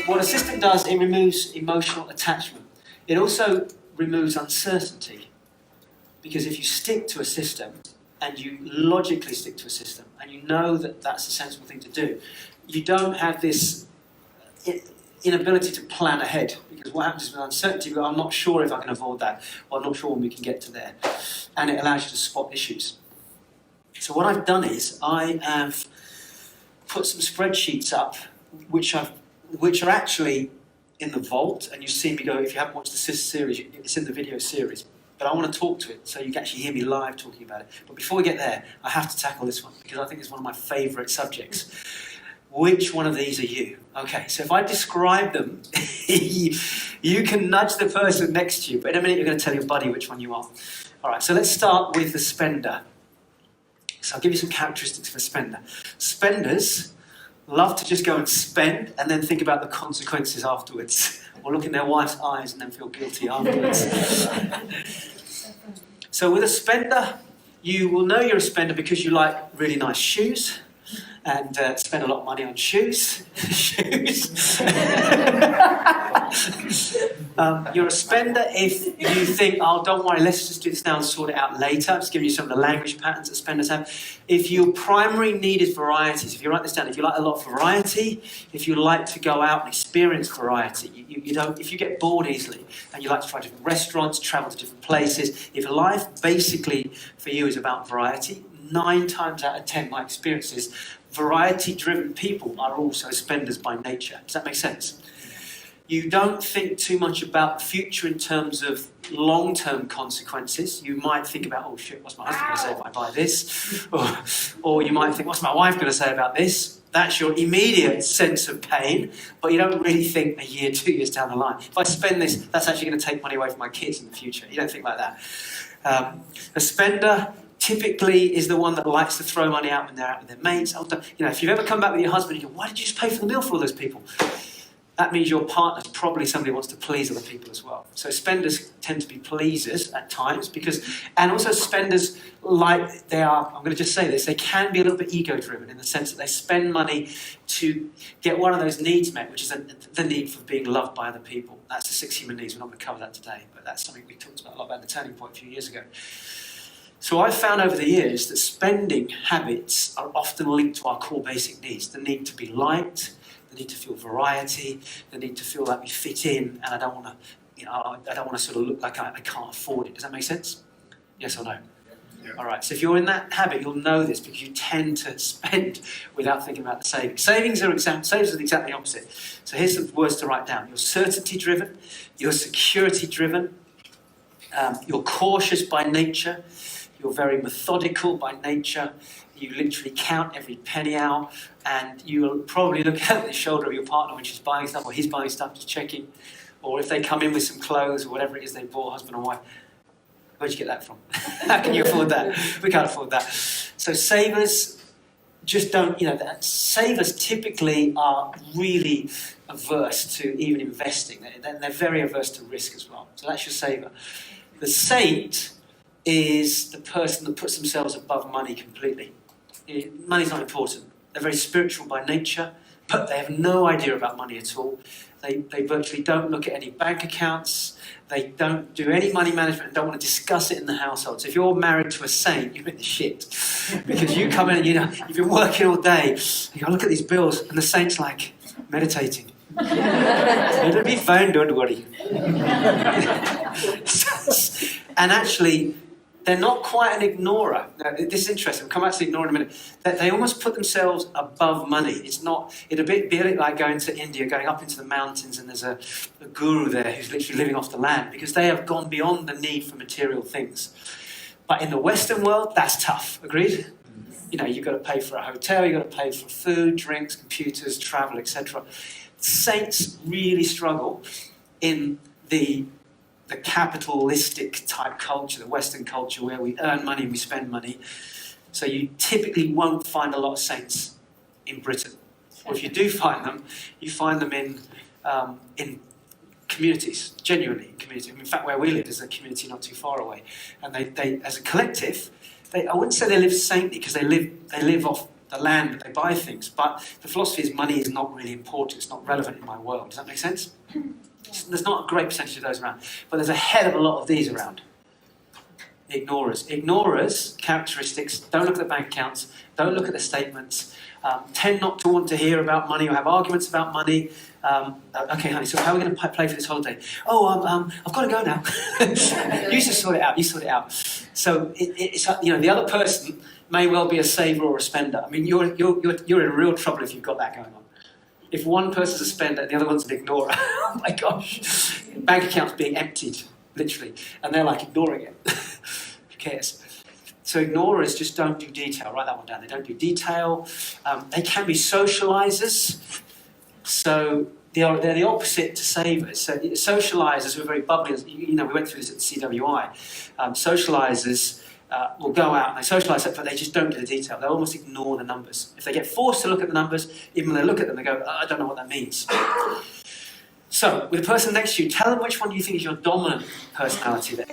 What a system does, it removes emotional attachment. It also removes uncertainty. Because if you stick to a system, and you logically stick to a system, and you know that that's a sensible thing to do, you don't have this inability to plan ahead. Because what happens with uncertainty, well, I'm not sure if I can avoid that, or I'm not sure when we can get to there. And it allows you to spot issues. So what I've done is, I have put some spreadsheets up, which are actually in the vault, and you've seen me go, if you haven't watched the series, it's in the video series. But I want to talk to it, so you can actually hear me live talking about it. But before we get there, I have to tackle this one, because I think it's one of my favourite subjects. Which one of these are you? Okay, so if I describe them, you can nudge the person next to you, but in a minute you're going to tell your buddy which one you are. All right, so let's start with the spender. So I'll give you some characteristics of a spender. Spenders love to just go and spend and then think about the consequences afterwards, or look in their wife's eyes and then feel guilty afterwards. So with a spender, you will know you're a spender because you like really nice shoes and spend a lot of money on shoes. You're a spender if you think, oh, don't worry, let's just do this now and sort it out later. I'm just giving you some of the language patterns that spenders have. If your primary need is varieties, if you write this down, if you like a lot of variety, if you like to go out and experience variety, you don't, if you get bored easily and you like to try different restaurants, travel to different places, if life basically for you is about variety, 9 times out of 10, my experience is variety-driven people are also spenders by nature. Does that make sense? You don't think too much about the future in terms of long-term consequences. You might think about, oh shit, what's my husband going to say if I buy this? Or you might think, what's my wife going to say about this? That's your immediate sense of pain, but you don't really think a year, 2 years down the line. If I spend this, that's actually going to take money away from my kids in the future. You don't think like that. A spender typically is the one that likes to throw money out when they're out with their mates. You know, if you've ever come back with your husband and you go, why did you just pay for the meal for all those people? That means your partner's probably somebody who wants to please other people as well. So spenders tend to be pleasers at times and also spenders I'm going to just say this, they can be a little bit ego-driven in the sense that they spend money to get one of those needs met, which is the need for being loved by other people. That's the 6 human needs. We're not going to cover that today, but that's something we talked about a lot about in the Turning Point a few years ago. So I've found over the years that spending habits are often linked to our core basic needs. The need to be liked, the need to feel variety, the need to feel like we fit in, and I don't want to sort of look like I can't afford it. Does that make sense? Yes or no? Yeah. All right, so if you're in that habit, you'll know this because you tend to spend without thinking about the savings. Savings are exactly opposite. So here's some words to write down. You're certainty-driven, you're security-driven, you're cautious by nature, you're very methodical by nature, you literally count every penny out, and you'll probably look at the shoulder of your partner when she's buying stuff, or he's buying stuff, just checking, or if they come in with some clothes or whatever it is they bought, husband or wife, where'd you get that from? How can you afford that? We can't afford that. So savers just don't, savers typically are really averse to even investing. They're very averse to risk as well. So that's your saver. The saint is the person that puts themselves above money completely. Money's not important. They're very spiritual by nature, but they have no idea about money at all. They virtually don't look at any bank accounts. They don't do any money management and don't want to discuss it in the household. So if you're married to a saint, you're in the shit. Because you come in and you've been working all day. You go, look at these bills, and the saint's like meditating. It'll be fine, don't worry. And actually, they're not quite an ignorer. Now, this is interesting. We'll come back to the ignorer in a minute. They almost put themselves above money. It'd be a bit like going to India, going up into the mountains, and there's a guru there who's literally living off the land because they have gone beyond the need for material things. But in the Western world, that's tough. Agreed? You've got to pay for a hotel, you've got to pay for food, drinks, computers, travel, etc. Saints really struggle in the capitalistic type culture, the Western culture where we earn money and we spend money. So you typically won't find a lot of saints in Britain. Or if you do find them, you find them in communities, genuinely in communities. In fact, where we live is a community not too far away. And they as a collective, I wouldn't say they live saintly because they live off the land that they buy things. But the philosophy is money is not really important. It's not relevant in my world. Does that make sense? There's not a great percentage of those around, but there's a hell of a lot of these around. Ignorers. Ignorers, characteristics, don't look at the bank accounts, don't look at the statements, tend not to want to hear about money or have arguments about money. Okay, honey, so how are we going to play for this holiday? Oh, I've got to go now. You just sort it out, you sort it out. So it's the other person may well be a saver or a spender. I mean, you're in real trouble if you've got that going on. If one person's a spender and the other one's an ignorer, oh my gosh, bank account's being emptied, literally, and they're like ignoring it. Who cares? So ignorers just don't do detail. Write that one down. They don't do detail. They can be socializers. So they're the opposite to savers. So socializers who are very bubbly. We went through this at the CWI. Socializers will go out and they socialise it, but they just don't do the detail. They'll almost ignore the numbers. If they get forced to look at the numbers, even when they look at them, they go, I don't know what that means. So, with the person next to you, tell them which one you think is your dominant personality there.